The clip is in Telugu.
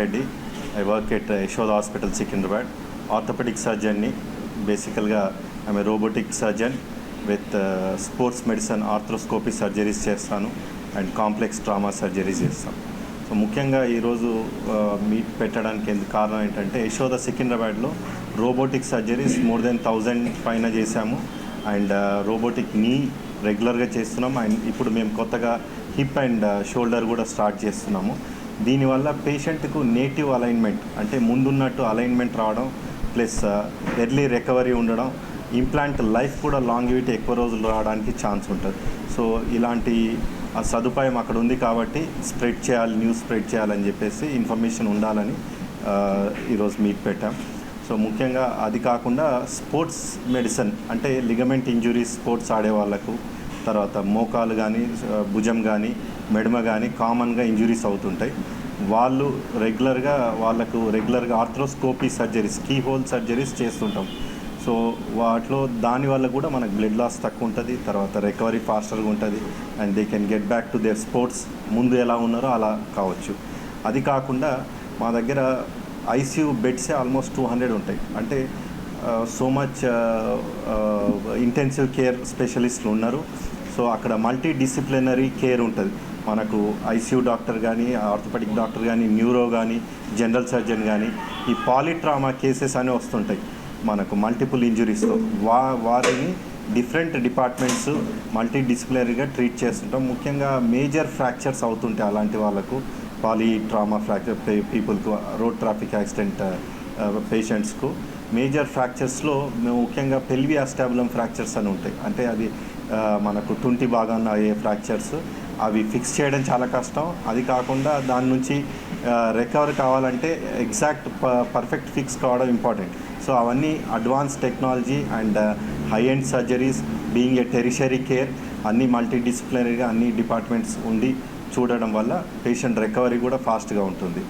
Reddy. I work at Yashoda Hospital, Secunderabad. Orthopedic surgeon. Basically, I'm a robotic surgeon with sports medicine arthroscopy surgeries చేస్తాను అండ్ కాంప్లెక్స్ ట్రామా సర్జరీస్ చేస్తాను. సో ముఖ్యంగా ఈరోజు మీట్ పెట్టడానికి ఎందుకు కారణం ఏంటంటే యశోద సికింద్రాబాద్లో రోబోటిక్ సర్జరీస్ మోర్ దెన్ 1000 పైన చేశాము అండ్ రోబోటిక్ నీ రెగ్యులర్గా చేస్తున్నాము అండ్ ఇప్పుడు మేము కొత్తగా హిప్ అండ్ షోల్డర్ కూడా స్టార్ట్ చేస్తున్నాము. దీనివల్ల పేషెంట్కు నేటివ్ అలైన్మెంట్ అంటే ముందున్నట్టు అలైన్మెంట్ రావడం ప్లస్ ఎర్లీ రికవరీ ఉండడం, ఇంప్లాంట్ లైఫ్ కూడా లాంగివిటీ ఎక్కువ రోజులు రావడానికి ఛాన్స్ ఉంటుంది. సో ఇలాంటి సదుపాయం అక్కడ ఉంది కాబట్టి స్ప్రెడ్ చేయాలి, న్యూస్ స్ప్రెడ్ చేయాలని చెప్పేసి ఇన్ఫర్మేషన్ ఉండాలని ఈరోజు మీట్ పెట్టాం. సో ముఖ్యంగా అది కాకుండా స్పోర్ట్స్ మెడిసిన్ అంటే లిగమెంట్ ఇంజురీస్ స్పోర్ట్స్ ఆడే వాళ్ళకు, తర్వాత మోకాలు కానీ భుజం కానీ మెడమ కానీ కామన్గా ఇంజురీస్ అవుతుంటాయి. వాళ్ళు వాళ్ళకు రెగ్యులర్గా arthroscopy surgeries, keyhole surgeries చేస్తుంటాం. సో వాటిలో దానివల్ల కూడా మనకు బ్లడ్ లాస్ తక్కువ ఉంటుంది, తర్వాత రికవరీ ఫాస్టర్గా ఉంటుంది and they can get back to their sports. ముందు ఎలా ఉన్నారో అలా కావచ్చు. అది కాకుండా మా దగ్గర ఐసీయూ బెడ్సే ఆల్మోస్ట్ 200 ఉంటాయి. అంటే సో మచ్ ఇంటెన్సివ్ కేర్ స్పెషలిస్టులు ఉన్నారు. సో అక్కడ మల్టీ డిసిప్లినరీ కేర్ ఉంటుంది. మనకు ఐసీయూ డాక్టర్ కానీ, ఆర్థోపెడిక్ డాక్టర్ కానీ, న్యూరో కానీ, జనరల్ సర్జన్ కానీ, ఈ పాలిట్రామా కేసెస్ అని వస్తుంటాయి మనకు మల్టిపుల్ ఇంజురీస్తో. వారిని డిఫరెంట్ డిపార్ట్మెంట్స్ మల్టీ డిసిప్లినరీగా ట్రీట్ చేస్తుంటాం. ముఖ్యంగా మేజర్ ఫ్రాక్చర్స్ అవుతుంటాయి అలాంటి వాళ్ళకు, పాలిట్రామా ఫ్రాక్చర్ పీపుల్కు, రోడ్ ట్రాఫిక్ యాక్సిడెంట్ పేషెంట్స్కు. మేజర్ ఫ్రాక్చర్స్లో మేము ముఖ్యంగా పెల్వి అస్టాబులం ఫ్రాక్చర్స్ అని ఉంటాయి. అంటే అది మనకు తుంటి భాగాన్ని అయ్యే ఫ్రాక్చర్స్, అవి ఫిక్స్ చేయడం చాలా కష్టం. అది కాకుండా దాని నుంచి రికవర్ కావాలంటే ఎగ్జాక్ట్ పర్ఫెక్ట్ ఫిక్స్ కావడం ఇంపార్టెంట్. సో అవన్నీ advance technology and high end surgeries being a tertiary care అన్నీ మల్టీ డిసిప్లినరీగా అన్ని డిపార్ట్మెంట్స్ ఉండి చూడడం వల్ల పేషెంట్ రికవరీ కూడా ఫాస్ట్గా ఉంటుంది.